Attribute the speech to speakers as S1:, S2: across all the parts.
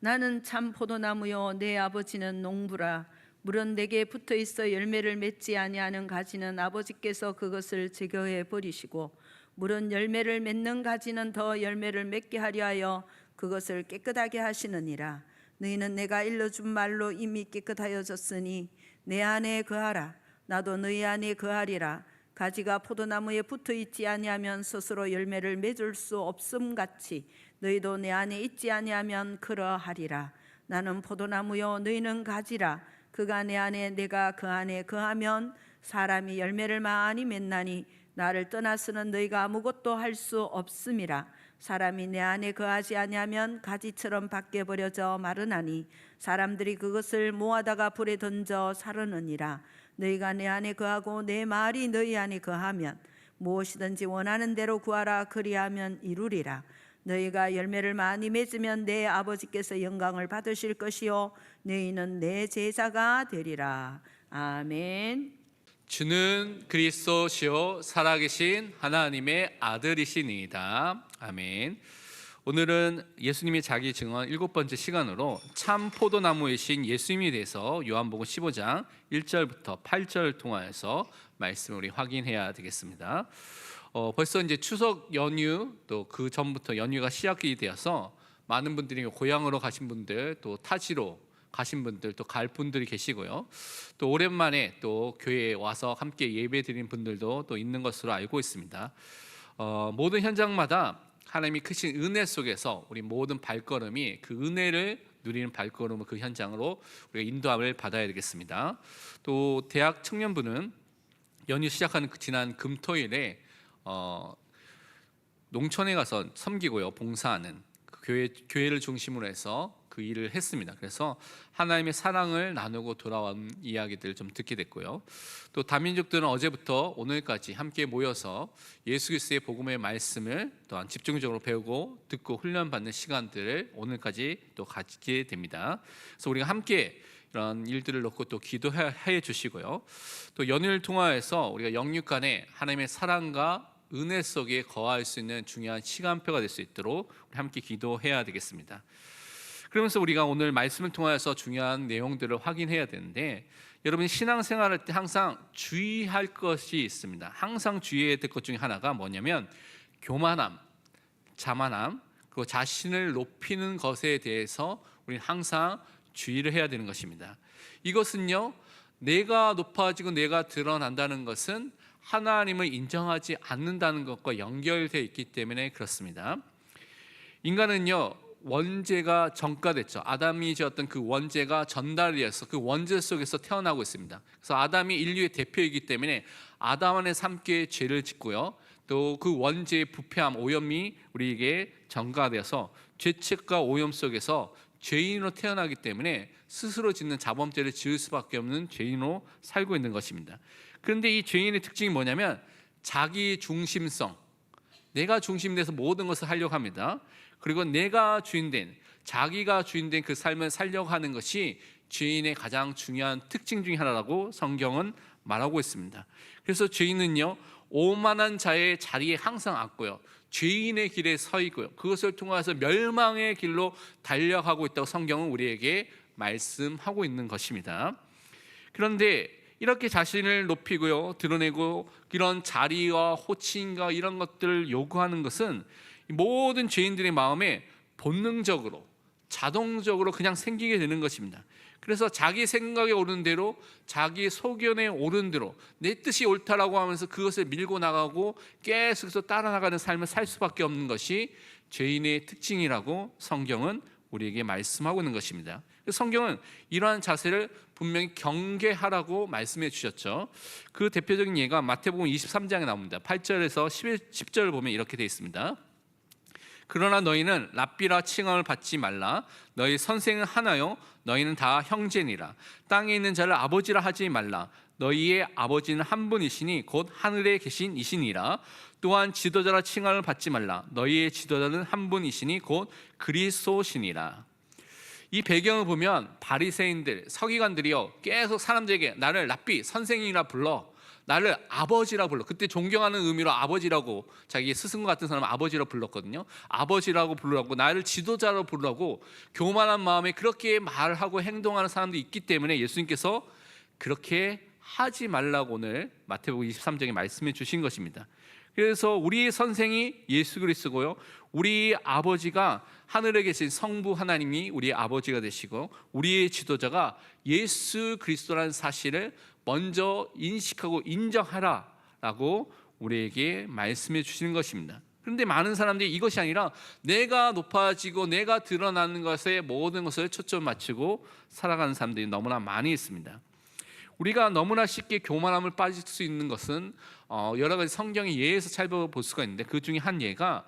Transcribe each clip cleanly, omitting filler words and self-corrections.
S1: 나는 참 포도나무요 내 아버지는 농부라. 물은 내게 붙어 있어 열매를 맺지 아니하는 가지는 아버지께서 그것을 제거해 버리시고, 물은 열매를 맺는 가지는 더 열매를 맺게 하려 하여 그것을 깨끗하게 하시느니라. 너희는 내가 일러준 말로 이미 깨끗하여졌으니 내 안에 거하라. 나도 너희 안에 거하리라. 가지가 포도나무에 붙어 있지 아니하면 스스로 열매를 맺을 수 없음 같이 너희도 내 안에 있지 아니하면 그러하리라. 나는 포도나무요 너희는 가지라. 그가 내 안에 내가 그 안에 거하면 사람이 열매를 많이 맺나니 나를 떠나서는 너희가 아무것도 할 수 없음이라. 사람이 내 안에 거하지 아니하면 가지처럼 밖에 버려져 마르나니 사람들이 그것을 모아다가 불에 던져 사르느니라. 너희가 내 안에 거하고 내 말이 너희 안에 거하면 무엇이든지 원하는 대로 구하라. 그리하면 이루리라. 너희가 열매를 많이 맺으면 내 아버지께서 영광을 받으실 것이요 너희는 내 제자가 되리라. 아멘.
S2: 주는 그리스도시요 살아계신 하나님의 아들이시니이다. 아멘. 오늘은 예수님이 자기 증언 7번째 시간으로 참 포도나무이신 예수님에 대해서 요한복음 15장 1절부터 8절 통하여서 말씀을 우리 확인해야 되겠습니다. 벌써 이제 추석 연휴 또 그 전부터 연휴가 시작이 되어서 많은 분들이 고향으로 가신 분들 또 타지로 가신 분들 또 갈 분들이 계시고요. 또 오랜만에 또 교회에 와서 함께 예배 드린 분들도 또 있는 것으로 알고 있습니다. 모든 현장마다 하나님이 크신 은혜 속에서 우리 모든 발걸음이 그 은혜를 누리는 발걸음을 그 현장으로 우리가 인도함을 받아야 되겠습니다. 또 대학 청년부는 연휴 시작하는 지난 금토일에 농촌에 가서 섬기고요, 봉사하는 그 교회를 중심으로 해서 그 일을 했습니다. 그래서 하나님의 사랑을 나누고 돌아온 이야기들을 좀 듣게 됐고요. 또 다민족들은 어제부터 오늘까지 함께 모여서 예수 그리스도의 복음의 말씀을 또한 집중적으로 배우고 듣고 훈련받는 시간들을 오늘까지 또 갖게 됩니다. 그래서 우리가 함께 이런 일들을 놓고 또 기도해 주시고요. 또 연휴를 통하여서 우리가 영육간에 하나님의 사랑과 은혜 속에 거할 수 있는 중요한 시간표가 될 수 있도록 함께 기도해야 되겠습니다. 그러면서 우리가 오늘 말씀을 통하여서 중요한 내용들을 확인해야 되는데, 여러분이 신앙생활할 때 항상 주의할 것이 있습니다. 항상 주의해야 될 것 중에 하나가 뭐냐면 교만함, 자만함, 그리고 자신을 높이는 것에 대해서 우리는 항상 주의를 해야 되는 것입니다. 이것은요, 내가 높아지고 내가 드러난다는 것은 하나님을 인정하지 않는다는 것과 연결되어 있기 때문에 그렇습니다. 인간은요, 원죄가 전가됐죠. 아담이 지었던 그 원죄가 전달되어서 그 원죄 속에서 태어나고 있습니다. 그래서 아담이 인류의 대표이기 때문에 아담 안에서 함께 죄를 짓고요, 또 그 원죄의 부패함, 오염이 우리에게 전가되어서 죄책과 오염 속에서 죄인으로 태어나기 때문에 스스로 짓는 자범죄를 지을 수밖에 없는 죄인으로 살고 있는 것입니다. 그런데 이 죄인의 특징이 뭐냐면 자기 중심성, 내가 중심돼서 모든 것을 하려고 합니다. 그리고 내가 주인된, 자기가 주인된 그 삶을 살려고 하는 것이 죄인의 가장 중요한 특징 중에 하나라고 성경은 말하고 있습니다. 그래서 죄인은요, 오만한 자의 자리에 항상 앉고요, 죄인의 길에 서 있고요, 그것을 통해서 멸망의 길로 달려가고 있다고 성경은 우리에게 말씀하고 있는 것입니다. 그런데 이렇게 자신을 높이고요, 드러내고 이런 자리와 호칭과 이런 것들을 요구하는 것은 모든 죄인들의 마음에 본능적으로 자동적으로 그냥 생기게 되는 것입니다. 그래서 자기 생각에 오른 대로, 자기 소견에 오른 대로 내 뜻이 옳다라고 하면서 그것을 밀고 나가고 계속해서 따라 나가는 삶을 살 수밖에 없는 것이 죄인의 특징이라고 성경은 우리에게 말씀하고 있는 것입니다. 성경은 이러한 자세를 분명히 경계하라고 말씀해 주셨죠. 그 대표적인 예가 마태복음 23장에 나옵니다. 8절에서 10절을 보면 이렇게 되어 있습니다. 그러나 너희는 랍비라 칭함을 받지 말라. 너희 선생은 하나요, 너희는 다 형제니라. 땅에 있는 자를 아버지라 하지 말라. 너희의 아버지는 한 분이시니 곧 하늘에 계신 이시니라. 또한 지도자라 칭함을 받지 말라. 너희의 지도자는 한 분이시니 곧 그리스도시니라. 이 배경을 보면 바리새인들, 서기관들이요, 계속 사람들에게 나를 랍비, 선생님이라 불러, 나를 아버지라고 불러. 그때 존경하는 의미로 아버지라고, 자기 스승과 같은 사람은 아버지라고 불렀거든요. 아버지라고 부르라고, 나를 지도자로 부르라고 교만한 마음에 그렇게 말하고 행동하는 사람도 있기 때문에 예수님께서 그렇게 하지 말라고 오늘 마태복음 23장에 말씀해 주신 것입니다. 그래서 우리의 선생이 예수 그리스도고요, 우리 아버지가 하늘에 계신 성부 하나님이 우리의 아버지가 되시고 우리의 지도자가 예수 그리스도라는 사실을 먼저 인식하고 인정하라라고 우리에게 말씀해 주시는 것입니다. 그런데 많은 사람들이 이것이 아니라 내가 높아지고 내가 드러나는 것에 모든 것을 초점 맞추고 살아가는 사람들이 너무나 많이 있습니다. 우리가 너무나 쉽게 교만함을 빠질 수 있는 것은 여러 가지 성경의 예에서 찾아볼 수가 있는데, 그 중에 한 예가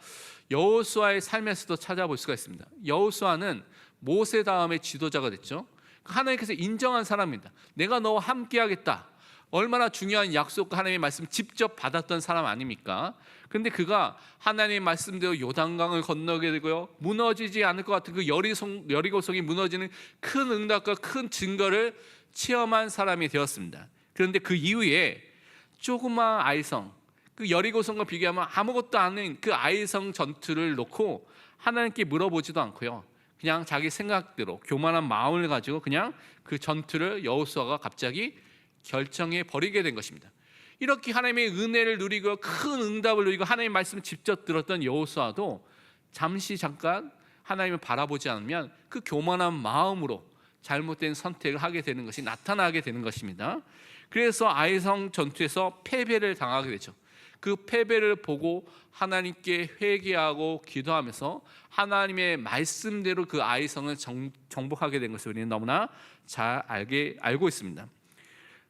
S2: 여호수아의 삶에서도 찾아볼 수가 있습니다. 여호수아는 모세 다음에 지도자가 됐죠. 하나님께서 인정한 사람입니다. 내가 너와 함께 하겠다. 얼마나 중요한 약속과 하나님의 말씀 직접 받았던 사람 아닙니까? 그런데 그가 하나님의 말씀대로 요단강을 건너게 되고요, 무너지지 않을 것 같은 그 여리고성이 무너지는 큰 응답과 큰 증거를 체험한 사람이 되었습니다. 그런데 그 이후에 조그마한 아이성, 그 여리고성과 비교하면 아무것도 아닌 그 아이성 전투를 놓고 하나님께 물어보지도 않고요, 그냥 자기 생각대로 교만한 마음을 가지고 그냥 그 전투를 여호수아가 갑자기 결정해 버리게 된 것입니다. 이렇게 하나님의 은혜를 누리고 큰 응답을 누리고 하나님의 말씀을 직접 들었던 여호수아도 잠깐 하나님을 바라보지 않으면 그 교만한 마음으로 잘못된 선택을 하게 되는 것이 나타나게 되는 것입니다. 그래서 아이성 전투에서 패배를 당하게 되죠. 그 패배를 보고 하나님께 회개하고 기도하면서 하나님의 말씀대로 그 아이성을 정복하게 된 것을 우리는 너무나 잘 알고 있습니다.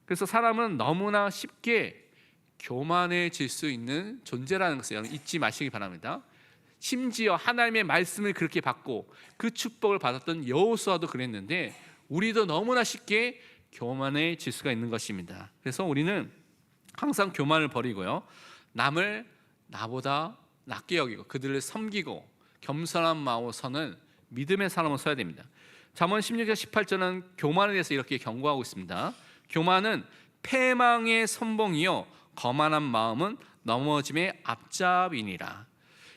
S2: 그래서 사람은 너무나 쉽게 교만해질 수 있는 존재라는 것을 여러분 잊지 마시기 바랍니다. 심지어 하나님의 말씀을 그렇게 받고 그 축복을 받았던 여호수아도 그랬는데 우리도 너무나 쉽게 교만해질 수가 있는 것입니다. 그래서 우리는 항상 교만을 버리고요, 남을 나보다 낮게 여기고 그들을 섬기고 겸손한 마음으로 서는 믿음의 사람으로 서야 됩니다. 잠언 16장 18절은 교만에 대해서 이렇게 경고하고 있습니다. 교만은 패망의 선봉이요 거만한 마음은 넘어짐의 앞잡이니라.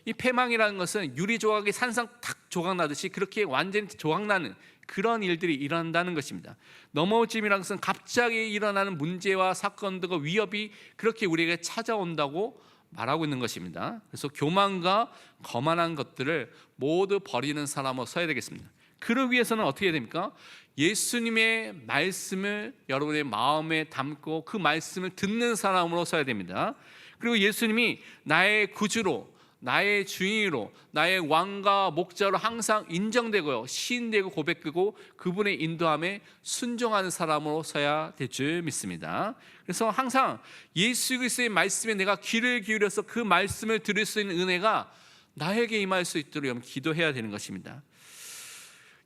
S2: 이 패망이라는 것은 유리 조각이 산상 탁 조각 나듯이 그렇게 완전히 조각 나는 그런 일들이 일어난다는 것입니다. 넘어짐이라는 것은 갑자기 일어나는 문제와 사건들과 위협이 그렇게 우리에게 찾아온다고 말하고 있는 것입니다. 그래서 교만과 거만한 것들을 모두 버리는 사람으로 서야 되겠습니다. 그러기 위해서는 어떻게 해야 됩니까? 예수님의 말씀을 여러분의 마음에 담고 그 말씀을 듣는 사람으로 서야 됩니다. 그리고 예수님이 나의 구주로, 나의 주인으로, 나의 왕과 목자로 항상 인정되고요, 시인되고 고백되고 그분의 인도함에 순종하는 사람으로 서야 될 줄 믿습니다. 그래서 항상 예수 그리스도의 말씀에 내가 귀를 기울여서 그 말씀을 들을 수 있는 은혜가 나에게 임할 수 있도록 여러분 기도해야 되는 것입니다.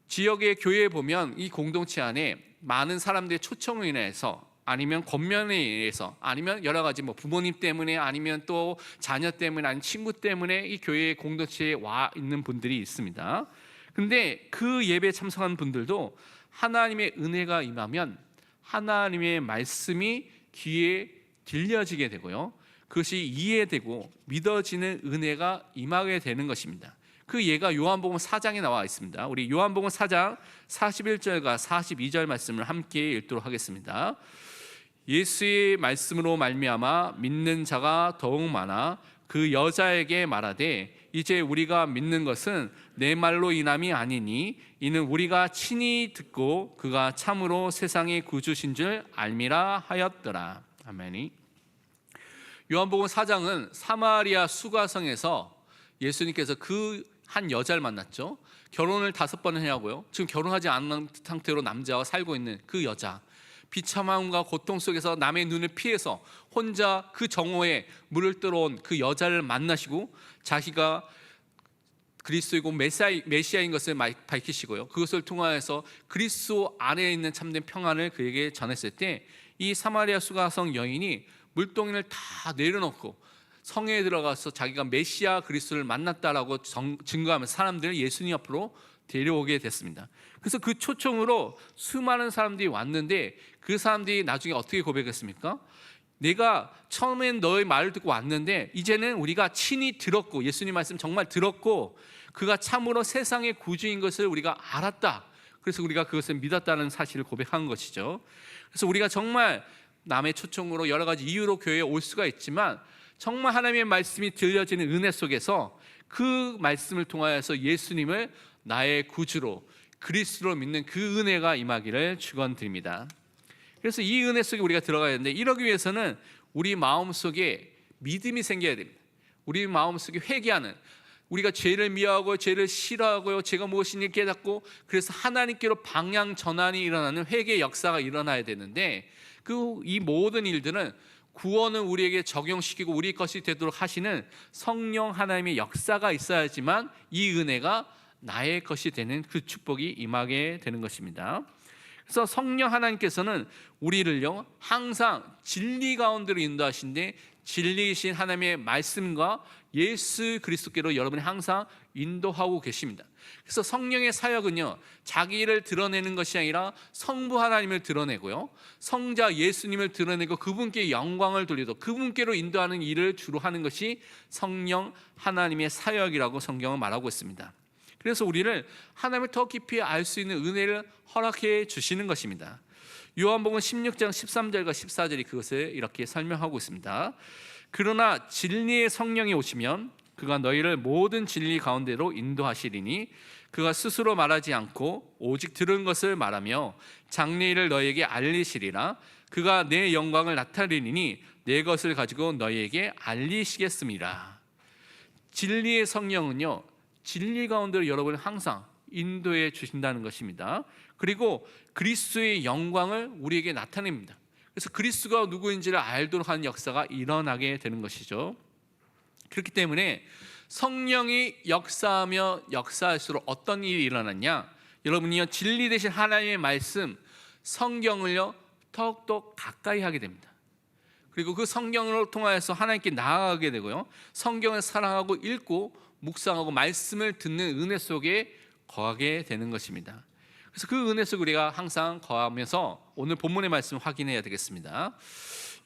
S2: 지역의 교회에 보면 이 공동체 안에 많은 사람들의 초청을 인해서, 아니면 권면에 의해서, 아니면 여러 가지 부모님 때문에, 아니면 또 자녀 때문에, 아니면 친구 때문에 이 교회 공동체에 와 있는 분들이 있습니다. 근데 그 예배에 참석하는 분들도 하나님의 은혜가 임하면 하나님의 말씀이 귀에 들려지게 되고요, 그것이 이해되고 믿어지는 은혜가 임하게 되는 것입니다. 그 예가 요한복음 4장에 나와 있습니다. 우리 요한복음 4장 41절과 42절 말씀을 함께 읽도록 하겠습니다. 예수의 말씀으로 말미암아 믿는 자가 더욱 많아 그 여자에게 말하되 이제 우리가 믿는 것은 내 말로 인함이 아니니 이는 우리가 친히 듣고 그가 참으로 세상의 구주신 줄 알미라 하였더라. 아멘이. 요한복음 4장은 사마리아 수가성에서 예수님께서 그 한 여자를 만났죠. 결혼을 5번을 해야고요, 지금 결혼하지 않은 상태로 남자와 살고 있는 그 여자, 비참함과 고통 속에서 남의 눈을 피해서 혼자 그 정오에 물을 들어온 그 여자를 만나시고 자기가 그리스도이고 메시아인 것을 밝히시고요, 그것을 통하여서 그리스도 안에 있는 참된 평안을 그에게 전했을 때 이 사마리아 수가성 여인이 물동이를 다 내려놓고 성에 들어가서 자기가 메시아 그리스도를 만났다라고 증거하면서 사람들을 예수님 앞으로 데려오게 됐습니다. 그래서 그 초청으로 수많은 사람들이 왔는데 그 사람들이 나중에 어떻게 고백했습니까? 내가 처음엔 너의 말을 듣고 왔는데 이제는 우리가 친히 들었고, 예수님 말씀 정말 들었고, 그가 참으로 세상의 구주인 것을 우리가 알았다. 그래서 우리가 그것을 믿었다는 사실을 고백한 것이죠. 그래서 우리가 정말 남의 초청으로 여러 가지 이유로 교회에 올 수가 있지만, 정말 하나님의 말씀이 들려지는 은혜 속에서 그 말씀을 통하여서 예수님을 나의 구주로, 그리스도로 믿는 그 은혜가 임하기를 축원드립니다. 그래서 이 은혜 속에 우리가 들어가야 되는데, 이러기 위해서는 우리 마음속에 믿음이 생겨야 됩니다. 우리 마음속에 회개하는, 우리가 죄를 미워하고 죄를 싫어하고요, 죄가 무엇인지 깨닫고, 그래서 하나님께로 방향 전환이 일어나는 회개 역사가 일어나야 되는데, 이 모든 일들은 구원은 우리에게 적용시키고 우리 것이 되도록 하시는 성령 하나님의 역사가 있어야지만 이 은혜가 나의 것이 되는 그 축복이 임하게 되는 것입니다. 그래서 성령 하나님께서는 우리를요 항상 진리 가운데로 인도하신데, 진리이신 하나님의 말씀과 예수 그리스도께로 여러분이 항상 인도하고 계십니다. 그래서 성령의 사역은요 자기를 드러내는 것이 아니라 성부 하나님을 드러내고요, 성자 예수님을 드러내고 그분께 영광을 돌리고 그분께로 인도하는 일을 주로 하는 것이 성령 하나님의 사역이라고 성경은 말하고 있습니다. 그래서 우리를 하나님을 더 깊이 알 수 있는 은혜를 허락해 주시는 것입니다. 요한복음 16장 13절과 14절이 그것을 이렇게 설명하고 있습니다. 그러나 진리의 성령이 오시면 그가 너희를 모든 진리 가운데로 인도하시리니 그가 스스로 말하지 않고 오직 들은 것을 말하며 장래일을 너희에게 알리시리라. 그가 내 영광을 나타내리니 내 것을 가지고 너희에게 알리시겠습니다. 진리의 성령은요 진리 가운데로 여러분을 항상 인도해 주신다는 것입니다. 그리고 그리스도의 영광을 우리에게 나타냅니다. 그래서 그리스도가 누구인지를 알도록 하는 역사가 일어나게 되는 것이죠. 그렇기 때문에 성령이 역사하며 역사할수록 어떤 일이 일어났냐, 여러분이요 진리 되신 하나님의 말씀 성경을요 더욱더 가까이 하게 됩니다. 그리고 그 성경을 통하여서 하나님께 나아가게 되고요, 성경을 사랑하고 읽고 묵상하고 말씀을 듣는 은혜 속에 거하게 되는 것입니다. 그래서 그 은혜 속에 우리가 항상 거하면서 오늘 본문의 말씀을 확인해야 되겠습니다.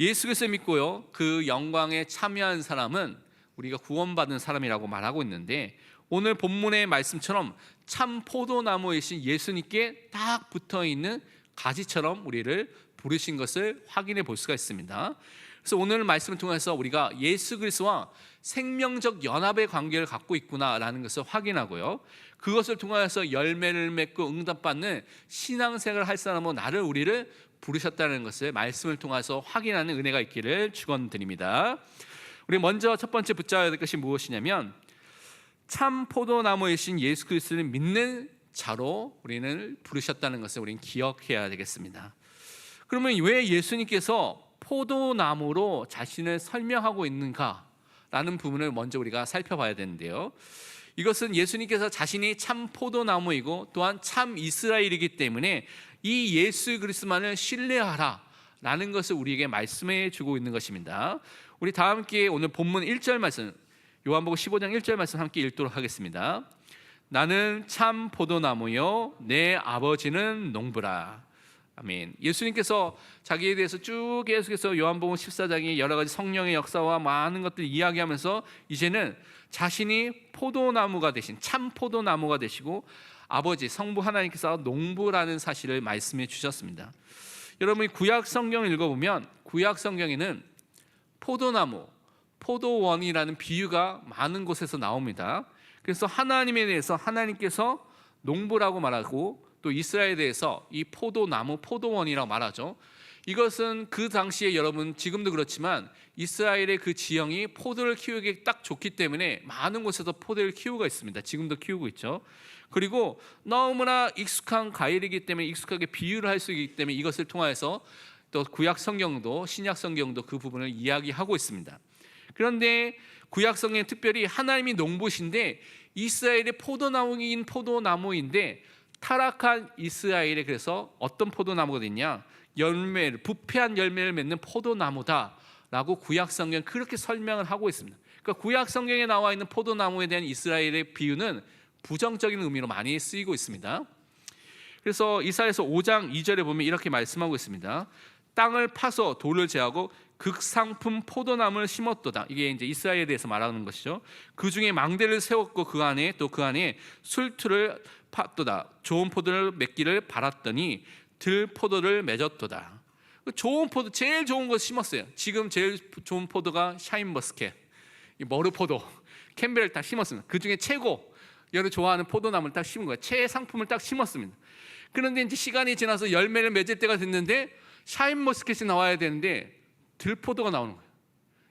S2: 예수 그리스도 믿고요 그 영광에 참여한 사람은 우리가 구원받은 사람이라고 말하고 있는데, 오늘 본문의 말씀처럼 참 포도나무이신 예수님께 딱 붙어있는 가지처럼 우리를 부르신 것을 확인해 볼 수가 있습니다. 그래서 오늘 말씀을 통해서 우리가 예수 그리스도와 생명적 연합의 관계를 갖고 있구나라는 것을 확인하고요, 그것을 통하여서 열매를 맺고 응답받는 신앙생활을 할 사람으로 나를 우리를 부르셨다는 것을 말씀을 통해서 확인하는 은혜가 있기를 축원드립니다. 우리 먼저 첫 번째 붙잡아야 될 것이 무엇이냐면, 참 포도나무이신 예수 그리스도를 믿는 자로 우리는 부르셨다는 것을 우리는 기억해야 되겠습니다. 그러면 왜 예수님께서 포도나무로 자신을 설명하고 있는가라는 부분을 먼저 우리가 살펴봐야 되는데요, 이것은 예수님께서 자신이 참 포도나무이고 또한 참 이스라엘이기 때문에 이 예수 그리스도만을 신뢰하라 라는 것을 우리에게 말씀해 주고 있는 것입니다. 우리 다 함께 오늘 본문 1절 말씀, 요한복음 15장 1절 말씀 함께 읽도록 하겠습니다. 나는 참 포도나무요 내 아버지는 농부라. 아멘. 예수님께서 자기에 대해서 쭉 계속해서 요한복음 14장에 여러 가지 성령의 역사와 많은 것들 이야기하면서 이제는 자신이 포도나무가 되신 참 포도나무가 되시고 아버지 성부 하나님께서 농부라는 사실을 말씀해 주셨습니다. 여러분이 구약 성경을 읽어보면 구약 성경에는 포도나무, 포도원이라는 비유가 많은 곳에서 나옵니다. 그래서 하나님에 대해서 하나님께서 농부라고 말하고 또 이스라엘에 대해서 이 포도나무, 포도원이라고 말하죠. 이것은 그 당시에 여러분 지금도 그렇지만 이스라엘의 그 지형이 포도를 키우기 딱 좋기 때문에 많은 곳에서 포도를 키우고 있습니다. 지금도 키우고 있죠. 그리고 너무나 익숙한 과일이기 때문에 익숙하게 비유를 할 수 있기 때문에 이것을 통해서 또 구약 성경도 신약 성경도 그 부분을 이야기하고 있습니다. 그런데 구약 성경에 특별히 하나님이 농부신데 이스라엘의 포도나무인 포도나무인데 타락한 이스라엘에 그래서 어떤 포도나무가 됐냐, 열매를 부패한 열매를 맺는 포도나무다라고 구약 성경 그렇게 설명을 하고 있습니다. 그러니까 구약 성경에 나와 있는 포도나무에 대한 이스라엘의 비유는 부정적인 의미로 많이 쓰이고 있습니다. 그래서 이사야서 5장 2절에 보면 이렇게 말씀하고 있습니다. 땅을 파서 돌을 제하고 극상품 포도나무를 심었도다. 이게 이제 이스라엘에 대해서 말하는 것이죠. 그 중에 망대를 세웠고 그 안에 술틀을 팠도다. 좋은 포도를 맺기를 바랐더니 들포도를 맺었도다. 좋은 포도, 제일 좋은 거 심었어요. 지금 제일 좋은 포도가 샤인머스켓, 머르포도, 캠벨을 딱 심었습니다. 그 중에 최고, 여러분 좋아하는 포도나무를 딱 심은 거예요. 최상품을 딱 심었습니다. 그런데 이제 시간이 지나서 열매를 맺을 때가 됐는데 샤인머스켓이 나와야 되는데 들포도가 나오는 거예요.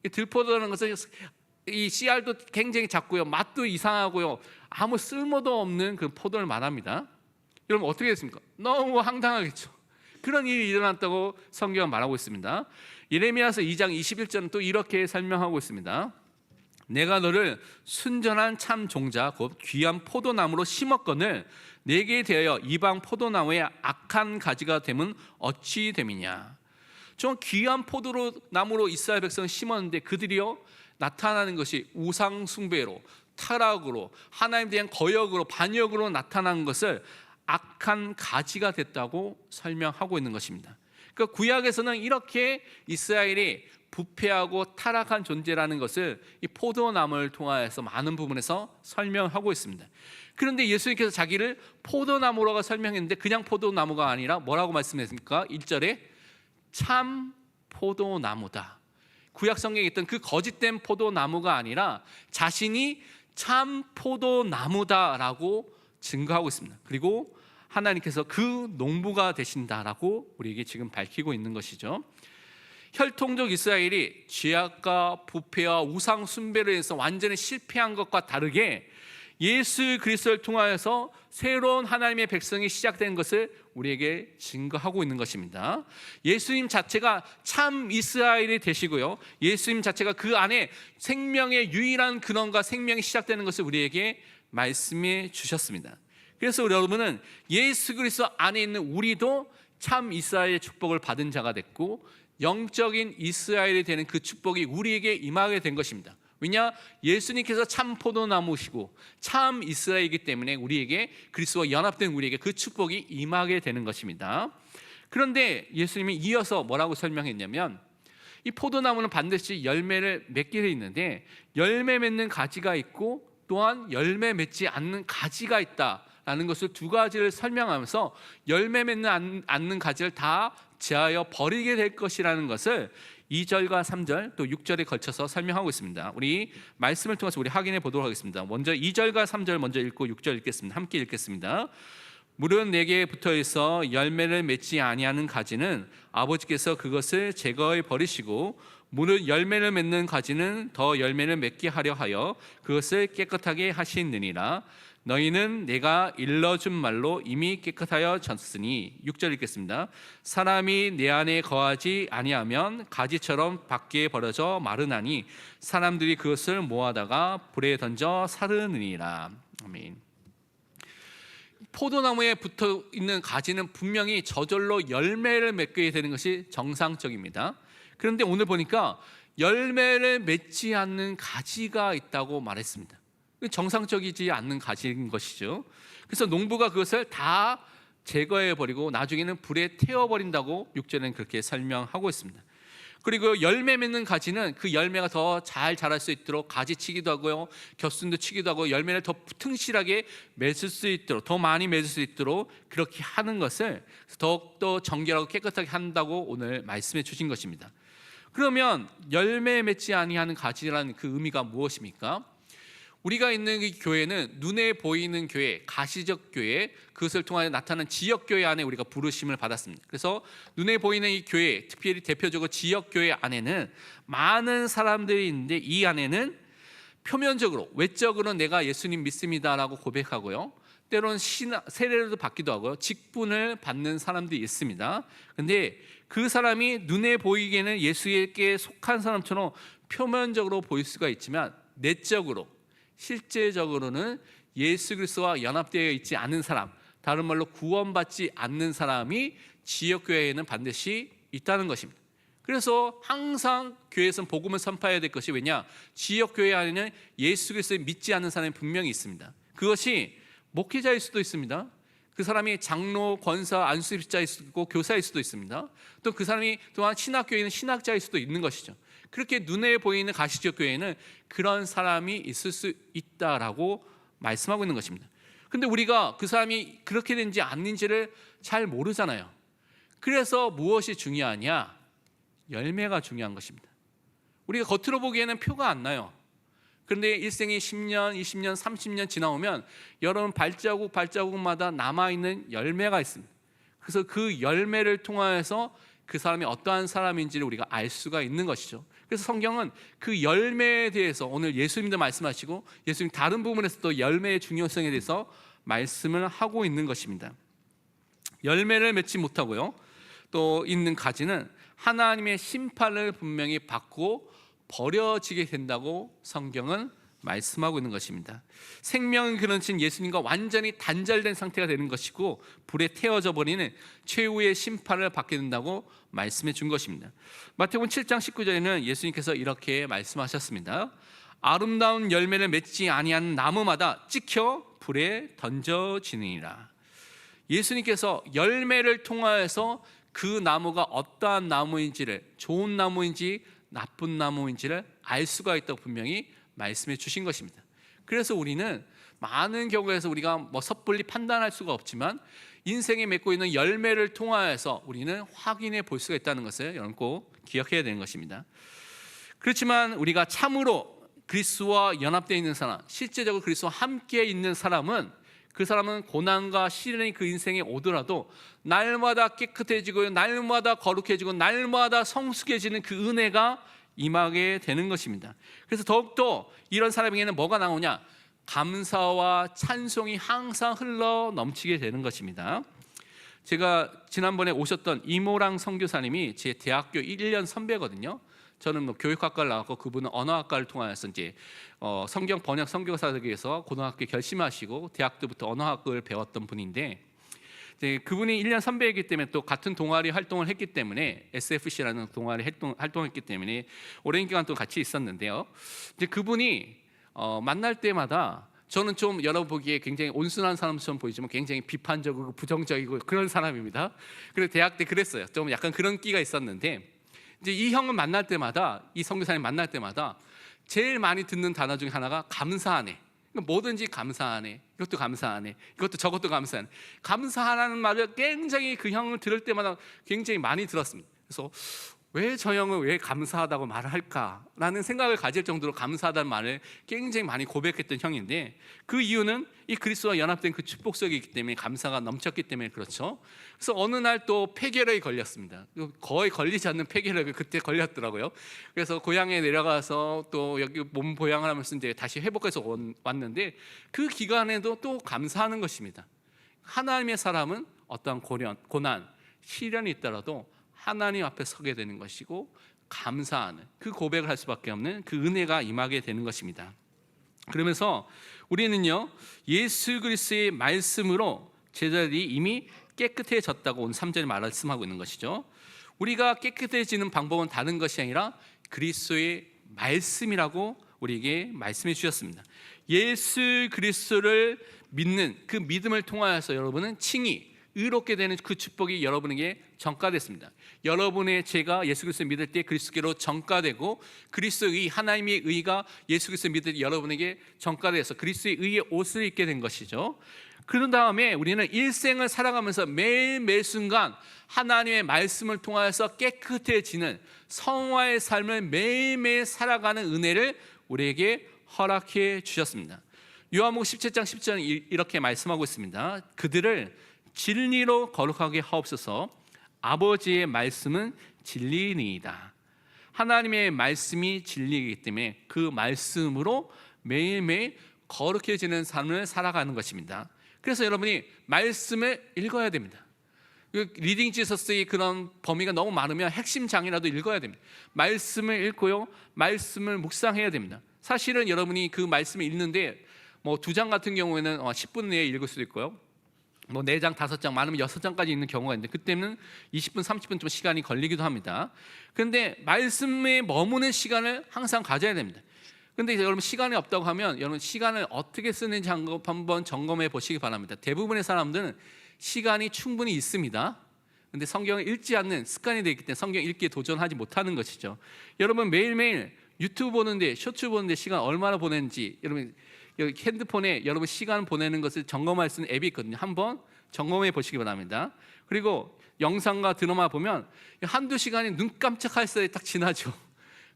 S2: 이 들포도라는 것은 이 씨알도 굉장히 작고요, 맛도 이상하고요, 아무 쓸모도 없는 그 포도를 말합니다. 여러분 어떻게 됐습니까? 너무 황당하겠죠. 그런 일이 일어났다고 성경은 말하고 있습니다. 예레미야서 2장 21절은 또 이렇게 설명하고 있습니다. 내가 너를 순전한 참 종자 곧 귀한 포도나무로 심었거늘 내게 대하여 이방 포도나무의 악한 가지가 되면 어찌 됨이냐. 좀 귀한 포도나무로 이스라엘 백성을 심었는데 그들이요 나타나는 것이 우상 숭배로, 타락으로, 하나님에 대한 거역으로, 반역으로 나타난 것을 악한 가지가 됐다고 설명하고 있는 것입니다. 그러니까 구약에서는 이렇게 이스라엘이 부패하고 타락한 존재라는 것을 이 포도나무를 통하여서 많은 부분에서 설명하고 있습니다. 그런데 예수님께서 자기를 포도나무라고 설명했는데 그냥 포도나무가 아니라 뭐라고 말씀했습니까? 1절에 참 포도나무다. 구약 성경에 있던 그 거짓된 포도나무가 아니라 자신이 참 포도나무다라고 증거하고 있습니다. 그리고 하나님께서 그 농부가 되신다라고 우리에게 지금 밝히고 있는 것이죠. 혈통적 이스라엘이 죄악과 부패와 우상 숭배를 해서 완전히 실패한 것과 다르게 예수 그리스도를 통하여서 새로운 하나님의 백성이 시작된 것을 우리에게 증거하고 있는 것입니다. 예수님 자체가 참 이스라엘이 되시고요, 예수님 자체가 그 안에 생명의 유일한 근원과 생명이 시작되는 것을 우리에게 말씀해 주셨습니다. 그래서 우리 여러분은 예수 그리스도 안에 있는 우리도 참 이스라엘의 축복을 받은 자가 됐고 영적인 이스라엘이 되는 그 축복이 우리에게 임하게 된 것입니다. 왜냐? 예수님께서 참 포도나무시고 참 이스라엘이기 때문에 우리에게, 그리스도와 연합된 우리에게 그 축복이 임하게 되는 것입니다. 그런데 예수님이 이어서 뭐라고 설명했냐면 이 포도나무는 반드시 열매를 맺게 돼 있는데 열매 맺는 가지가 있고 또한 열매 맺지 않는 가지가 있다라는 것을 두 가지를 설명하면서 열매 맺는 않는 가지를 다 제하여 버리게 될 것이라는 것을 2절과 3절 또 6절에 걸쳐서 설명하고 있습니다. 우리 말씀을 통해서 우리 확인해 보도록 하겠습니다. 먼저 2절과 3절 먼저 읽고 6절 읽겠습니다. 함께 읽겠습니다. 물은 내게 붙어 있어 열매를 맺지 아니하는 가지는 아버지께서 그것을 제거해 버리시고 물은 열매를 맺는 가지는 더 열매를 맺게 하려 하여 그것을 깨끗하게 하시느니라. 너희는 내가 일러준 말로 이미 깨끗하여 졌으니. 6절 읽겠습니다. 사람이 내 안에 거하지 아니하면 가지처럼 밖에 버려져 마르나니 사람들이 그것을 모아다가 불에 던져 사르느니라. 아멘. 포도나무에 붙어 있는 가지는 분명히 저절로 열매를 맺게 되는 것이 정상적입니다. 그런데 오늘 보니까 열매를 맺지 않는 가지가 있다고 말했습니다. 정상적이지 않는 가지인 것이죠. 그래서 농부가 그것을 다 제거해버리고 나중에는 불에 태워버린다고 6절에는 그렇게 설명하고 있습니다. 그리고 열매 맺는 가지는 그 열매가 더 잘 자랄 수 있도록 가지치기도 하고요, 겹순도 치기도 하고 열매를 더 튼실하게 맺을 수 있도록, 더 많이 맺을 수 있도록 그렇게 하는 것을 더욱더 정결하고 깨끗하게 한다고 오늘 말씀해 주신 것입니다. 그러면 열매 맺지 아니하는 가지라는 그 의미가 무엇입니까? 우리가 있는 이 교회는 눈에 보이는 교회, 가시적 교회, 그것을 통하여 나타나는 지역교회 안에 우리가 부르심을 받았습니다. 그래서 눈에 보이는 이 교회, 특별히 대표적으로 지역교회 안에는 많은 사람들이 있는데 이 안에는 표면적으로, 외적으로 내가 예수님 믿습니다라고 고백하고요, 때로는 세례도 받기도 하고요, 직분을 받는 사람들이 있습니다. 그런데 그 사람이 눈에 보이기에는 예수에게 속한 사람처럼 표면적으로 보일 수가 있지만 내적으로, 실제적으로는 예수 그리스도와 연합되어 있지 않은 사람, 다른 말로 구원받지 않는 사람이 지역교회에는 반드시 있다는 것입니다. 그래서 항상 교회에서는 복음을 선포해야 될 것이 왜냐? 지역교회 안에는 예수 그리스도를 믿지 않는 사람이 분명히 있습니다. 그것이 목회자일 수도 있습니다. 그 사람이 장로, 권사, 안수입자일 수도 있고 교사일 수도 있습니다. 또 그 사람이 또한 신학교에 있는 신학자일 수도 있는 것이죠. 그렇게 눈에 보이는 가시적 교회는 그런 사람이 있을 수 있다라고 말씀하고 있는 것입니다. 근데 우리가 그 사람이 그렇게 된지 아닌지를 잘 모르잖아요. 그래서 무엇이 중요하냐? 열매가 중요한 것입니다. 우리가 겉으로 보기에는 표가 안 나요. 그런데 일생이 10년, 20년, 30년 지나오면 여러분 발자국마다 남아있는 열매가 있습니다. 그래서 그 열매를 통하여서 그 사람이 어떠한 사람인지를 우리가 알 수가 있는 것이죠. 그래서 성경은 그 열매에 대해서 오늘 예수님도 말씀하시고 예수님 다른 부분에서 또 열매의 중요성에 대해서 말씀을 하고 있는 것입니다. 열매를 맺지 못하고요, 또 있는 가지는 하나님의 심판을 분명히 받고 버려지게 된다고 성경은 말씀하고 있는 것입니다. 생명은 그런친 예수님과 완전히 단절된 상태가 되는 것이고 불에 태워져 버리는 최후의 심판을 받게 된다고 말씀해 준 것입니다. 마태복음 7장 19절에는 예수님께서 이렇게 말씀하셨습니다. 아름다운 열매를 맺지 아니하는 나무마다 찍혀 불에 던져지느니라. 예수님께서 열매를 통하여서 그 나무가 어떠한 나무인지를, 좋은 나무인지 나쁜 나무인지를 알 수가 있다고 분명히 말씀해 주신 것입니다. 그래서 우리는 많은 경우에서 우리가 섣불리 판단할 수가 없지만 인생에 맺고 있는 열매를 통하여서 우리는 확인해 볼 수가 있다는 것을 여러분 꼭 기억해야 되는 것입니다. 그렇지만 우리가 참으로 그리스도와 연합되어 있는 사람, 실제적으로 그리스도와 함께 있는 사람은, 그 사람은 고난과 시련이 그 인생에 오더라도 날마다 깨끗해지고 날마다 거룩해지고 날마다 성숙해지는 그 은혜가 임하게 되는 것입니다. 그래서 더욱더 이런 사람에게는 뭐가 나오냐? 감사와 찬송이 항상 흘러 넘치게 되는 것입니다. 제가 지난번에 오셨던 이모랑 선교사님이 제 대학교 1년 선배거든요. 저는 교육학과를 나왔고 그분은 언어학과를 통하여서 이제 성경 번역 선교사 되기 위해서 고등학교 결심하시고 대학 때부터 언어학을 배웠던 분인데, 이제 그분이 1년 선배이기 때문에 또 같은 동아리 활동을 했기 때문에 SFC라는 동아리 활동했기 때문에 오랜 기간 동안 같이 있었는데요. 이제 그분이 만날 때마다 저는 좀 여러분 보기에 굉장히 온순한 사람처럼 보이지만 굉장히 비판적이고 부정적이고 그런 사람입니다. 그래서 대학 때 그랬어요. 좀 약간 그런 끼가 있었는데, 이제 이 형을 만날 때마다, 이 선교사님 만날 때마다 제일 많이 듣는 단어 중에 하나가 감사하네. 뭐든지 감사하네. 이것도 감사하네. 이것도 저것도 감사하네. 감사하라는 말을 굉장히 그 형을 들을 때마다 굉장히 많이 들었습니다. 그래서 왜 저 형은 왜 감사하다고 말을 할까라는 생각을 가질 정도로 감사하다는 말을 굉장히 많이 고백했던 형인데, 그 이유는 이 그리스도와 연합된 그 축복성이 있기 때문에, 감사가 넘쳤기 때문에 그렇죠. 그래서 어느 날 또 폐결핵이 걸렸습니다. 거의 걸리지 않는 폐결핵이 그때 걸렸더라고요. 그래서 고향에 내려가서 또 여기 몸 보양을 하면서 이제 다시 회복해서 왔는데, 그 기간에도 또 감사하는 것입니다. 하나님의 사람은 어떠한 고난, 시련이 있더라도 하나님 앞에 서게 되는 것이고 감사하는 그 고백을 할 수밖에 없는 그 은혜가 임하게 되는 것입니다. 그러면서 우리는요, 예수 그리스도의 말씀으로 제자들이 이미 깨끗해졌다고 오늘 3절에 말씀하고 있는 것이죠. 우리가 깨끗해지는 방법은 다른 것이 아니라 그리스도의 말씀이라고 우리에게 말씀해 주셨습니다. 예수 그리스도를 믿는 그 믿음을 통하여서 여러분은 칭의, 의롭게 되는 그 축복이 여러분에게 전가됐습니다. 여러분의 죄가 예수 그리스도를 믿을 때 그리스도께로 전가되고, 그리스도의 하나님의 의가 예수 그리스도를 믿을 때 여러분에게 전가돼서 그리스도의 의의 옷을 입게 된 것이죠. 그런 다음에 우리는 일생을 살아가면서 매일 순간 하나님의 말씀을 통하여서 깨끗해지는 성화의 삶을 매일매일 살아가는 은혜를 우리에게 허락해 주셨습니다. 요한복음 17장 10절은 이렇게 말씀하고 있습니다. 그들을 진리로 거룩하게 하옵소서. 아버지의 말씀은 진리니이다. 하나님의 말씀이 진리이기 때문에 그 말씀으로 매일매일 거룩해지는 삶을 살아가는 것입니다. 그래서 여러분이 말씀을 읽어야 됩니다. 리딩 지서스의 그런 범위가 너무 많으면 핵심 장이라도 읽어야 됩니다. 말씀을 읽고요, 말씀을 묵상해야 됩니다. 사실은 여러분이 그 말씀을 읽는데 2장 같은 경우에는 10분 내에 읽을 수도 있고요, 4장, 5장, 많으면 6장까지 읽는 경우가 있는데 그때는 20분, 30분 좀 시간이 걸리기도 합니다. 그런데 말씀에 머무는 시간을 항상 가져야 됩니다. 그런데 여러분 시간이 없다고 하면 여러분 시간을 어떻게 쓰는지 한번 점검해 보시기 바랍니다. 대부분의 사람들은 시간이 충분히 있습니다. 근데 성경을 읽지 않는 습관이 되기 때문에 성경 읽기에 도전하지 못하는 것이죠. 여러분 매일매일 유튜브 보는데, 쇼츠 보는데 시간 얼마나 보내는지, 여러분 여기 핸드폰에 여러분 시간 보내는 것을 점검할 수 있는 앱이 있거든요. 한번 점검해 보시기 바랍니다. 그리고 영상과 드라마 보면 한두 시간이 눈 깜짝할 사이에 딱 지나죠.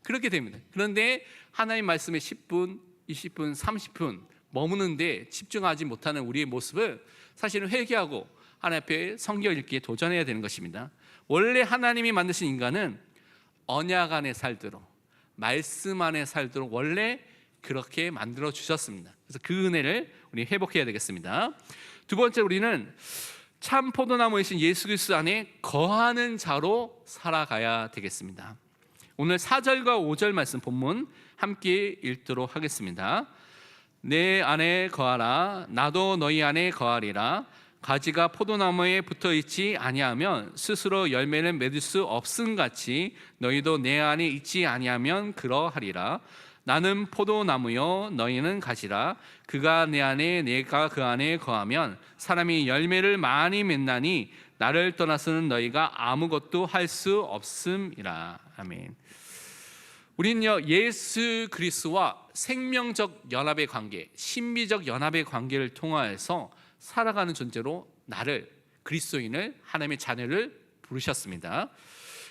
S2: 그렇게 됩니다. 그런데 하나님 말씀에 10분, 20분, 30분 머무는데 집중하지 못하는 우리의 모습을 사실은 회개하고 하나님 앞에 성경 읽기에 도전해야 되는 것입니다. 원래 하나님이 만드신 인간은 언약 안에 살도록, 말씀 안에 살도록 원래 그렇게 만들어 주셨습니다. 그래서 그 은혜를 우리 회복해야 되겠습니다. 두 번째, 우리는 참 포도나무이신 예수 그리스도 안에 거하는 자로 살아가야 되겠습니다. 오늘 4절과 5절 말씀 본문 함께 읽도록 하겠습니다. 내 안에 거하라, 나도 너희 안에 거하리라. 가지가 포도나무에 붙어 있지 아니하면 스스로 열매를 맺을 수 없음같이 너희도 내 안에 있지 아니하면 그러하리라. 나는 포도나무요 너희는 가지라. 그가 내 안에 내가 그 안에 거하면 사람이 열매를 많이 맺나니 나를 떠나서는 너희가 아무것도 할 수 없음이라. 아멘. 우리는요 예수 그리스도와 생명적 연합의 관계, 신비적 연합의 관계를 통하여서 살아가는 존재로 나를, 그리스도인을, 하나님의 자녀를 부르셨습니다.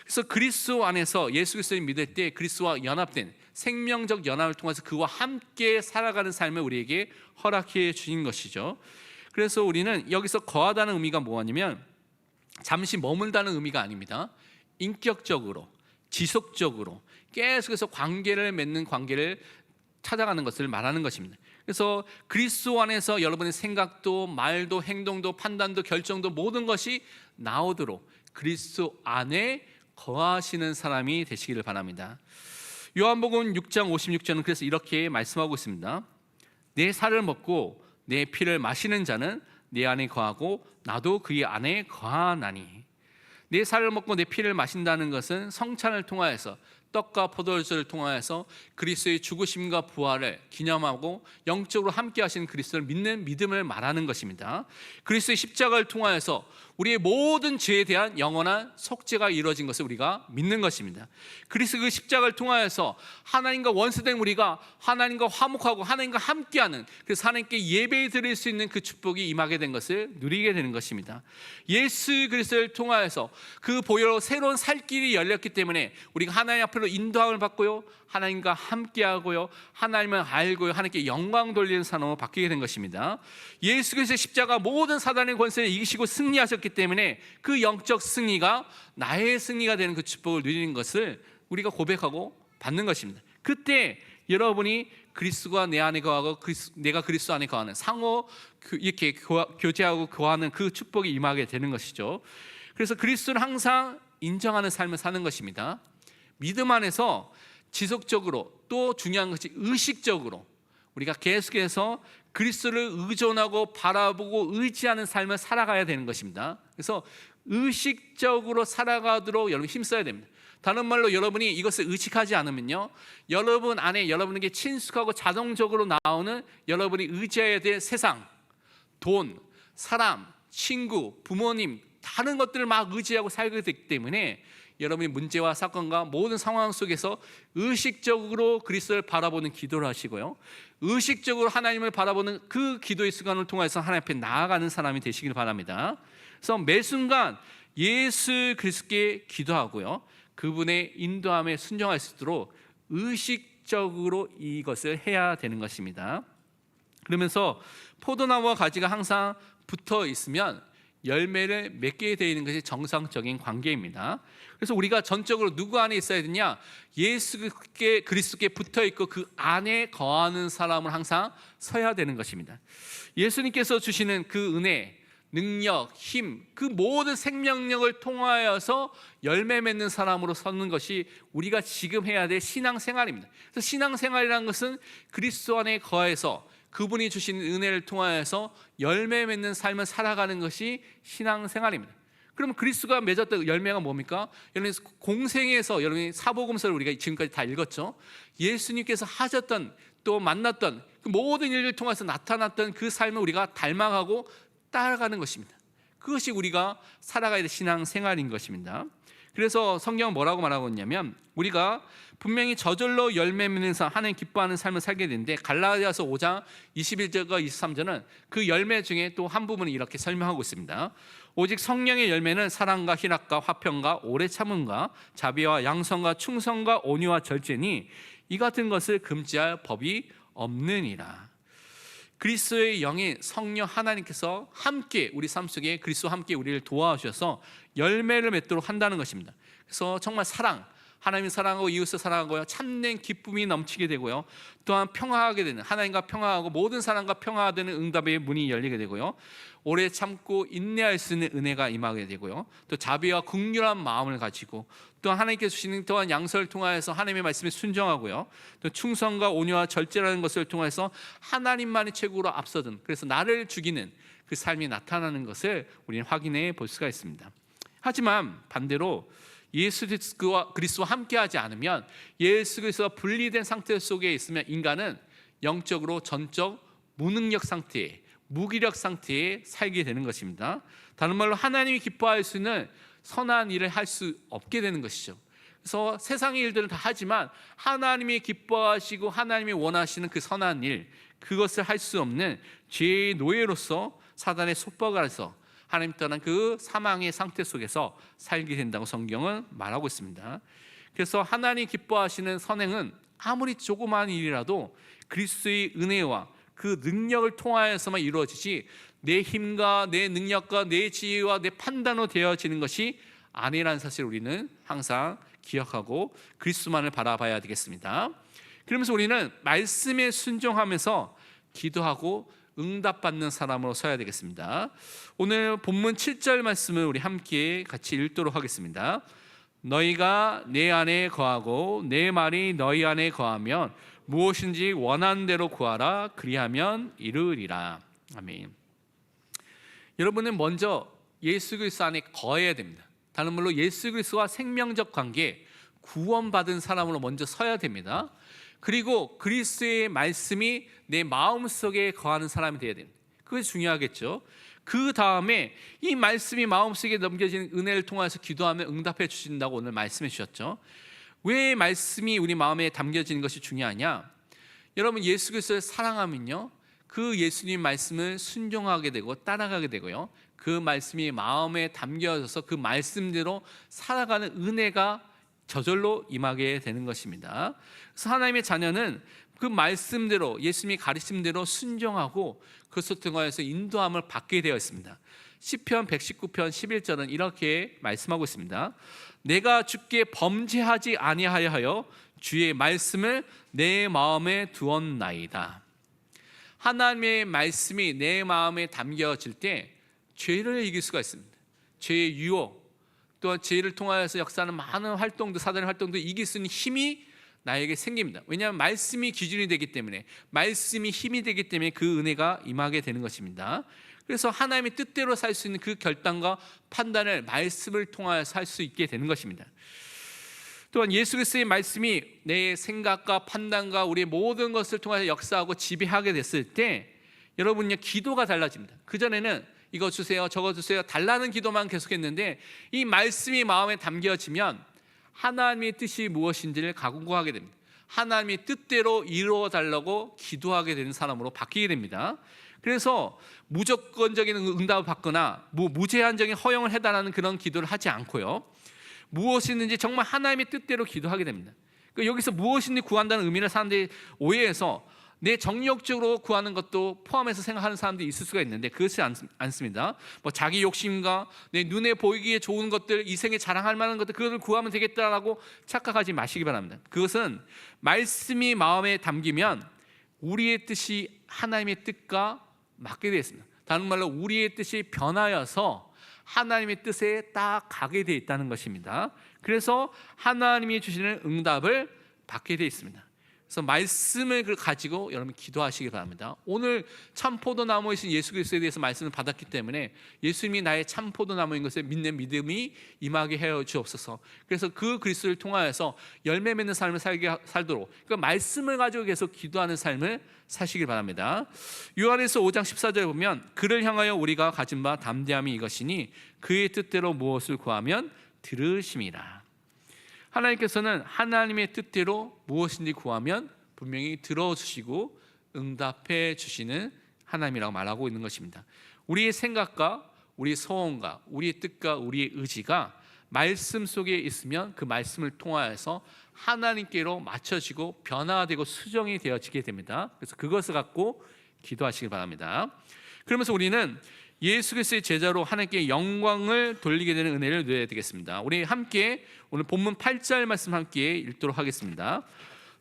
S2: 그래서 그리스도 안에서 예수 그리스도를 믿을 때 그리스도와 연합된 생명적 연합을 통해서 그와 함께 살아가는 삶을 우리에게 허락해 주신 것이죠. 그래서 우리는 여기서 거하다는 의미가 뭐냐면 잠시 머문다는 의미가 아닙니다. 인격적으로, 지속적으로 계속해서 관계를 맺는 관계를 찾아가는 것을 말하는 것입니다. 그래서 그리스도 안에서 여러분의 생각도 말도 행동도 판단도 결정도 모든 것이 나오도록 그리스도 안에 거하시는 사람이 되시기를 바랍니다. 요한복음 6장 56절은 그래서 이렇게 말씀하고 있습니다. 내 살을 먹고 내 피를 마시는 자는 내 안에 거하고 나도 그의 안에 거하나니. 내 살을 먹고 내 피를 마신다는 것은 성찬을 통하여서, 떡과 포도주를 통하여서 그리스도의 죽으심과 부활을 기념하고 영적으로 함께 하시는 그리스도를 믿는 믿음을 말하는 것입니다. 그리스도의 십자가를 통하여서 우리의 모든 죄에 대한 영원한 속죄가 이루어진 것을 우리가 믿는 것입니다. 그리스도 그 십자가를 통하여서 하나님과 원수된 우리가 하나님과 화목하고 하나님과 함께하는, 그래서 하나님께 예배 드릴 수 있는 그 축복이 임하게 된 것을 누리게 되는 것입니다. 예수 그리스도를 통하여서 그 보혈로 새로운 살 길이 열렸기 때문에 우리가 하나님 앞으로 인도함을 받고요, 하나님과 함께하고요, 하나님을 알고요, 하나님께 영광 돌리는 사람으로 바뀌게 된 것입니다. 예수 그리스도의 십자가 모든 사단의 권세를 이기시고 승리하셨기 때문에 그 영적 승리가 나의 승리가 되는 그 축복을 누리는 것을 우리가 고백하고 받는 것입니다. 그때 여러분이 그리스도가 내 안에 거하고 내가 그리스도 안에 거하는, 상호 이렇게 교제하고 거하는 그 축복이 임하게 되는 것이죠. 그래서 그리스도를 항상 인정하는 삶을 사는 것입니다. 믿음 안에서 지속적으로, 또 중요한 것이 의식적으로 우리가 계속해서 그리스도를 의존하고 바라보고 의지하는 삶을 살아가야 되는 것입니다. 그래서 의식적으로 살아가도록 여러분 힘써야 됩니다. 다른 말로 여러분이 이것을 의식하지 않으면요, 여러분 안에 여러분에게 친숙하고 자동적으로 나오는 여러분이 의지해야 될 세상, 돈, 사람, 친구, 부모님, 다른 것들을 막 의지하고 살게 되기 때문에 여러분이 문제와 사건과 모든 상황 속에서 의식적으로 그리스도를 바라보는 기도를 하시고요, 의식적으로 하나님을 바라보는 그 기도의 순간을 통해서 하나님 앞에 나아가는 사람이 되시길 바랍니다. 그래서 매 순간 예수 그리스도께 기도하고요, 그분의 인도함에 순종할 수 있도록 의식적으로 이것을 해야 되는 것입니다. 그러면서 포도나무와 가지가 항상 붙어 있으면 열매를 맺게 되는 것이 정상적인 관계입니다. 그래서 우리가 전적으로 누구 안에 있어야 되냐? 예수 그리스도께 붙어 있고 그 안에 거하는 사람을 항상 서야 되는 것입니다. 예수님께서 주시는 그 은혜, 능력, 힘, 그 모든 생명력을 통하여서 열매 맺는 사람으로 서는 것이 우리가 지금 해야 될 신앙생활입니다. 그래서 신앙생활이라는 것은 그리스도 안에 거해서 그분이 주신 은혜를 통하여서 열매 맺는 삶을 살아가는 것이 신앙생활입니다. 그럼 그리스도가 맺었던 열매가 뭡니까? 여러분 공생에서 여러분이 사복음서를 우리가 지금까지 다 읽었죠. 예수님께서 하셨던, 또 만났던 그 모든 일을 통해서 나타났던 그 삶을 우리가 닮아가고 따라가는 것입니다. 그것이 우리가 살아가야 될 신앙생활인 것입니다. 그래서 성경은 뭐라고 말하고 있냐면 우리가 분명히 저절로 열매 맺으면서 하나님 기뻐하는 삶을 살게 되는데 갈라디아서 5장 21절과 23절은 그 열매 중에 또 한 부분을 이렇게 설명하고 있습니다. 오직 성령의 열매는 사랑과 희락과 화평과 오래 참음과 자비와 양선과 충성과 온유와 절제니 이 같은 것을 금지할 법이 없느니라. 그리스도의 영인 성령 하나님께서 함께 우리 삶 속에 그리스도와 함께 우리를 도와주셔서 열매를 맺도록 한다는 것입니다. 그래서 정말 사랑, 하나님을 사랑하고 이웃을 사랑하고요, 참된 기쁨이 넘치게 되고요, 또한 평화하게 되는, 하나님과 평화하고 모든 사람과 평화되는 응답의 문이 열리게 되고요, 오래 참고 인내할 수 있는 은혜가 임하게 되고요, 또 자비와 긍휼한 마음을 가지고 또 하나님께서 주시는 또한 양서를 통하여서 하나님의 말씀에 순종하고요, 또 충성과 온유와 절제라는 것을 통해서 하나님만이 최고로 앞서든, 그래서 나를 죽이는 그 삶이 나타나는 것을 우리는 확인해 볼 수가 있습니다. 하지만 반대로 예수 그리스도와 함께하지 않으면, 예수 그리스도와 분리된 상태 속에 있으면 인간은 영적으로 전적 무능력 상태에, 무기력 상태에 살게 되는 것입니다. 다른 말로 하나님이 기뻐할 수 있는 선한 일을 할 수 없게 되는 것이죠. 그래서 세상의 일들은 다 하지만 하나님이 기뻐하시고 하나님이 원하시는 그 선한 일, 그것을 할 수 없는 죄의 노예로서 사단의 속박 아래서 하나님 떠난 그 사망의 상태 속에서 살게 된다고 성경은 말하고 있습니다. 그래서 하나님 기뻐하시는 선행은 아무리 조그마한 일이라도 그리스도의 은혜와 그 능력을 통하여서만 이루어지지 내 힘과 내 능력과 내 지혜와 내 판단으로 되어지는 것이 아니라는 사실을 우리는 항상 기억하고 그리스도만을 바라봐야 되겠습니다. 그러면서 우리는 말씀에 순종하면서 기도하고 응답받는 사람으로 서야 되겠습니다. 오늘 본문 7절 말씀을 우리 함께 같이 읽도록 하겠습니다. 너희가 내 안에 거하고 내 말이 너희 안에 거하면 무엇인지 원하는 대로 구하라. 그리하면 이루리라. 아멘. 여러분은 먼저 예수 그리스도 안에 거해야 됩니다. 다른 말로 예수 그리스도와 생명적 관계, 구원받은 사람으로 먼저 서야 됩니다. 그리고 그리스도의 말씀이 내 마음속에 거하는 사람이 되어야 됩니다. 그게 중요하겠죠. 그 다음에 이 말씀이 마음속에 넘겨지는 은혜를 통해서 기도하면 응답해 주신다고 오늘 말씀해 주셨죠. 왜 말씀이 우리 마음에 담겨지는 것이 중요하냐? 여러분, 예수 그리스도를 사랑하면요, 그 예수님 말씀을 순종하게 되고 따라가게 되고요, 그 말씀이 마음에 담겨져서 그 말씀대로 살아가는 은혜가 저절로 임하게 되는 것입니다. 그래서 하나님의 자녀는 그 말씀대로, 예수님이 가르침대로 순종하고 그것을 통하여서 인도함을 받게 되어 있습니다. 시편 119편 11절은 이렇게 말씀하고 있습니다. 내가 주께 범죄하지 아니하여 하여 주의 말씀을 내 마음에 두었나이다. 하나님의 말씀이 내 마음에 담겨질 때 죄를 이길 수가 있습니다. 죄의 유혹, 또한 죄를 통하여서 역사하는 많은 활동도, 사단의 활동도 이길 수 있는 힘이 나에게 생깁니다. 왜냐하면 말씀이 기준이 되기 때문에, 말씀이 힘이 되기 때문에 그 은혜가 임하게 되는 것입니다. 그래서 하나님의 뜻대로 살 수 있는 그 결단과 판단을 말씀을 통하여서 할 수 있게 되는 것입니다. 또한 예수 그리스도의 말씀이 내 생각과 판단과 우리의 모든 것을 통해서 역사하고 지배하게 됐을 때 여러분요, 기도가 달라집니다. 그전에는 이거 주세요, 저거 주세요, 달라는 기도만 계속했는데 이 말씀이 마음에 담겨지면 하나님의 뜻이 무엇인지를 각오하게 됩니다. 하나님의 뜻대로 이루어 달라고 기도하게 되는 사람으로 바뀌게 됩니다. 그래서 무조건적인 응답을 받거나 무제한적인 허용을 해달라는 그런 기도를 하지 않고요, 무엇이든지 정말 하나님의 뜻대로 기도하게 됩니다. 그러니까 여기서 무엇인지 구한다는 의미를 사람들이 오해해서 내 정력적으로 구하는 것도 포함해서 생각하는 사람들이 있을 수가 있는데 그렇지 않습니다. 뭐 자기 욕심과 내 눈에 보이기에 좋은 것들, 이생에 자랑할 만한 것들, 그것을 구하면 되겠다라고 착각하지 마시기 바랍니다. 그것은 말씀이 마음에 담기면 우리의 뜻이 하나님의 뜻과 맞게 되어 있습니다. 다른 말로 우리의 뜻이 변하여서 하나님의 뜻에 딱 가게 되어 있다는 것입니다. 그래서 하나님이 주시는 응답을 받게 되어 있습니다. 그래서 말씀을 가지고 여러분 기도하시기 바랍니다. 오늘 참 포도나무이신 예수 그리스도에 대해서 말씀을 받았기 때문에 예수님이 나의 참 포도나무인 것을 믿는 믿음이 임하게 하여 주옵소서. 그래서 그 그리스도를 통하여서 열매 맺는 삶을 살도록, 그러니까 말씀을 가지고 계속 기도하는 삶을 사시길 바랍니다. 요한에서 5장 14절에 보면 그를 향하여 우리가 가진 바 담대함이 이것이니 그의 뜻대로 무엇을 구하면 들으심이라. 하나님께서는 하나님의 뜻대로 무엇인지 구하면 분명히 들어주시고 응답해 주시는 하나님이라고 말하고 있는 것입니다. 우리의 생각과 우리의 소원과 우리의 뜻과 우리의 의지가 말씀 속에 있으면 그 말씀을 통하여서 하나님께로 맞춰지고 변화되고 수정이 되어지게 됩니다. 그래서 그것을 갖고 기도하시길 바랍니다. 그러면서 우리는 예수 그리스도의 제자로 하나님께 영광을 돌리게 되는 은혜를 누려야 되겠습니다. 우리 함께 오늘 본문 8절 말씀 함께 읽도록 하겠습니다.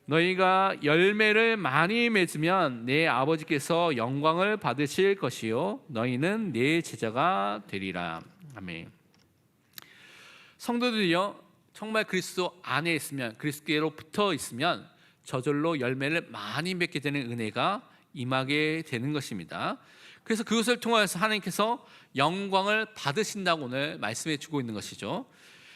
S2: 너희가 열매를 많이 맺으면 내 아버지께서 영광을 받으실 것이요 너희는 내 제자가 되리라. 아멘. 성도들이요, 정말 그리스도 안에 있으면, 그리스도께로 붙어 있으면 저절로 열매를 많이 맺게 되는 은혜가 임하게 되는 것입니다. 그래서 그것을 통하여서 하나님께서 영광을 받으신다고 오늘 말씀해 주고 있는 것이죠.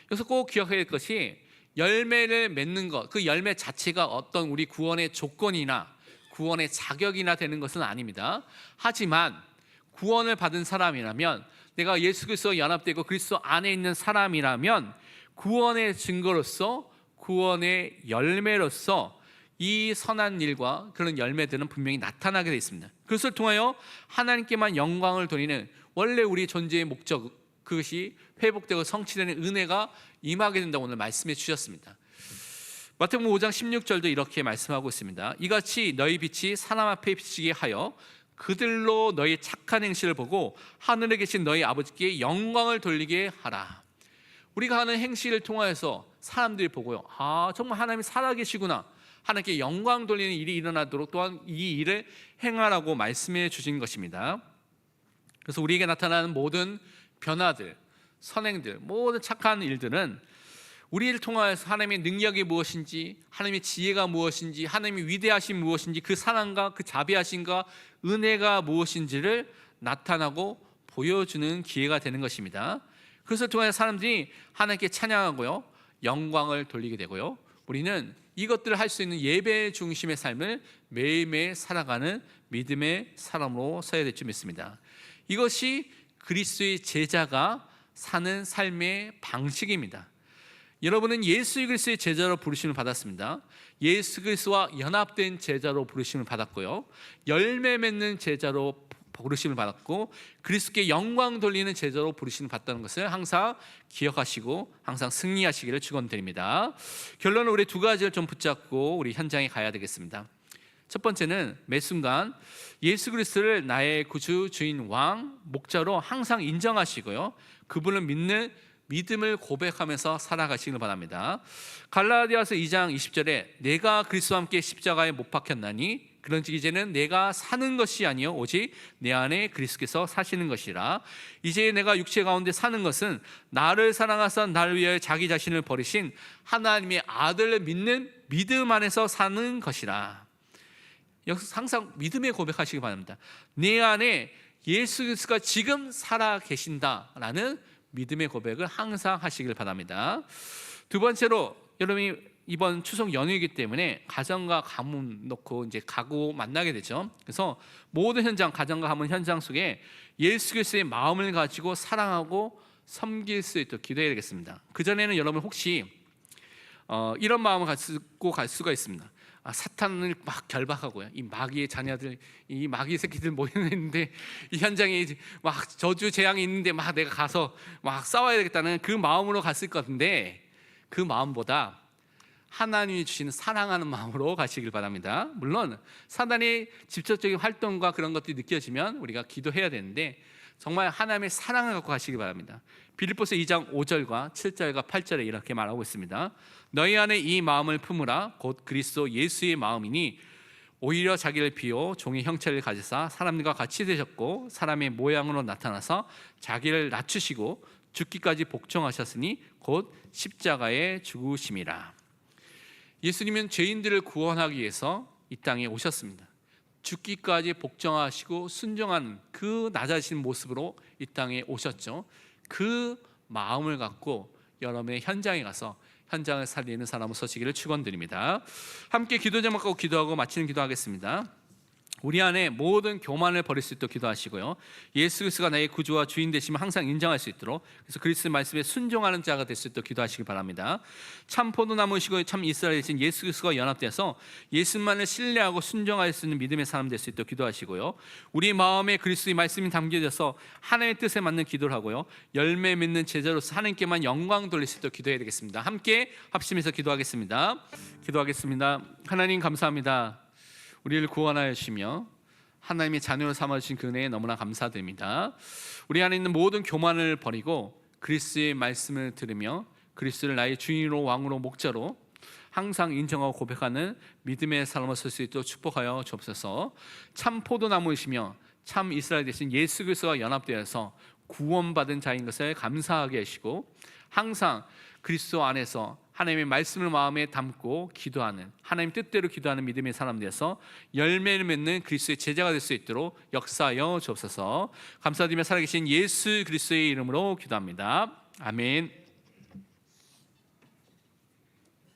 S2: 그래서 꼭 기억해야 할 것이 열매를 맺는 것, 그 열매 자체가 어떤 우리 구원의 조건이나 구원의 자격이나 되는 것은 아닙니다. 하지만 구원을 받은 사람이라면, 내가 예수 그리스도와 연합되고 그리스도 안에 있는 사람이라면 구원의 증거로서, 구원의 열매로서 이 선한 일과 그런 열매들은 분명히 나타나게 되어 있습니다. 그것을 통하여 하나님께만 영광을 돌리는 원래 우리 존재의 목적, 그것이 회복되고 성취되는 은혜가 임하게 된다고 오늘 말씀해 주셨습니다. 마태복음 5장 16절도 이렇게 말씀하고 있습니다. 이같이 너희 빛이 사람 앞에 비치게 하여 그들로 너희 착한 행실을 보고 하늘에 계신 너희 아버지께 영광을 돌리게 하라. 우리가 하는 행실을 통하여서 사람들이 보고요, 아, 정말 하나님이 살아계시구나, 하나님께 영광 돌리는 일이 일어나도록 또한 이 일을 행하라고 말씀해 주신 것입니다. 그래서 우리에게 나타나는 모든 변화들, 선행들, 모든 착한 일들은 우리를 통하여서 하나님의 능력이 무엇인지, 하나님의 지혜가 무엇인지, 하나님의 위대하신 무엇인지, 그 사랑과 그 자비하심과 은혜가 무엇인지를 나타나고 보여주는 기회가 되는 것입니다. 그것을 통해 사람들이 하나님께 찬양하고요, 영광을 돌리게 되고요, 우리는 이것들을 할 수 있는 예배 중심의 삶을 매일매일 살아가는 믿음의 사람으로 서야 될 줄 믿습니다. 이것이 그리스도의 제자가 사는 삶의 방식입니다. 여러분은 예수 그리스도의 제자로 부르심을 받았습니다. 예수 그리스도와 연합된 제자로 부르심을 받았고요, 열매 맺는 제자로 부르심을 받았고, 그리스도께 영광 돌리는 제자로 부르심을 받다는 것을 항상 기억하시고 항상 승리하시기를 축원드립니다. 결론은 우리 두 가지를 좀 붙잡고 우리 현장에 가야 되겠습니다. 첫 번째는 매 순간 예수 그리스도를 나의 구주, 주인, 왕, 목자로 항상 인정하시고요, 그분을 믿는 믿음을 고백하면서 살아가시길 바랍니다. 갈라디아서 2장 20절에 내가 그리스도와 함께 십자가에 못 박혔나니 그런즉 이제는 내가 사는 것이 아니요 오직 내 안에 그리스도께서 사시는 것이라. 이제 내가 육체 가운데 사는 것은 나를 사랑하사 나를 위하여 자기 자신을 버리신 하나님의 아들을 믿는 믿음 안에서 사는 것이라. 여기서 항상 믿음의 고백하시기 바랍니다. 내 안에 예수 그리스도가 지금 살아 계신다라는 믿음의 고백을 항상 하시길 바랍니다. 두 번째로, 여러분이 이번 추석 연휴이기 때문에 가정과 가문 놓고 이제 가고 만나게 되죠. 그래서 모든 현장, 가정과 가문 현장 속에 예수 그리스도의 마음을 가지고 사랑하고 섬길 수 있도록 기도해야 되겠습니다. 그 전에는 여러분 혹시 이런 마음을 갖고 갈 수가 있습니다. 사탄을 막 결박하고요, 이 마귀의 자녀들, 이 마귀 새끼들 모여있는데 이 현장에 막 저주 재앙이 있는데 막 내가 가서 막 싸워야 되겠다는 그 마음으로 갔을 것 같은데, 그 마음보다 하나님이 주시는 사랑하는 마음으로 가시길 바랍니다. 물론 사단의 직접적인 활동과 그런 것들이 느껴지면 우리가 기도해야 되는데 정말 하나님의 사랑을 갖고 가시기 바랍니다. 빌립보서 2장 5절과 7절과 8절에 이렇게 말하고 있습니다. 너희 안에 이 마음을 품으라. 곧 그리스도 예수의 마음이니 오히려 자기를 비워 종의 형체를 가지사 사람들과 같이 되셨고 사람의 모양으로 나타나서 자기를 낮추시고 죽기까지 복종하셨으니 곧 십자가에 죽으심이라. 예수님은 죄인들을 구원하기 위해서 이 땅에 오셨습니다. 죽기까지 복종하시고 순종하는 그 낮아진 모습으로 이 땅에 오셨죠. 그 마음을 갖고 여러분의 현장에 가서 현장을 살리는 사람으로 서시기를 축원드립니다. 함께 기도 제목하고 기도하고 마치는 기도하겠습니다. 우리 안에 모든 교만을 버릴 수 있도록 기도하시고요. 예수 그리스도가 나의 구주와 주인 되심을 항상 인정할 수 있도록, 그래서 그리스도의 말씀에 순종하는 자가 될 수 있도록 기도하시기 바랍니다. 참 포도나무시고 참 이스라엘이신 예수 그리스도가 연합돼서 예수만을 신뢰하고 순종할 수 있는 믿음의 사람 될 수 있도록 기도하시고요. 우리 마음에 그리스도의 말씀이 담겨져서 하나님의 뜻에 맞는 기도를 하고요. 열매 맺는 제자로서 하나님께만 영광 돌릴 수 있도록 기도해야 되겠습니다. 함께 합심해서 기도하겠습니다. 하나님 감사합니다. 우리를 구원하여 주시며 하나님의 자녀로 삼아주신 그 은혜에 너무나 감사드립니다. 우리 안에 있는 모든 교만을 버리고 그리스도의 말씀을 들으며 그리스도를 나의 주인으로 왕으로 목자로 항상 인정하고 고백하는 믿음의 삶을 설 수 있도록 축복하여 주옵소서. 참 포도나무이시며 참 이스라엘 되신 예수 그리스도와 연합되어서 구원받은 자인 것을 감사하게 하시고, 항상 그리스도 안에서 하나님의 말씀을 마음에 담고 기도하는, 하나님 뜻대로 기도하는 믿음의 사람 되어서 열매를 맺는 그리스도의 제자가 될 수 있도록 역사하여 주옵소서. 감사드리며 살아계신 예수 그리스도의 이름으로 기도합니다. 아멘.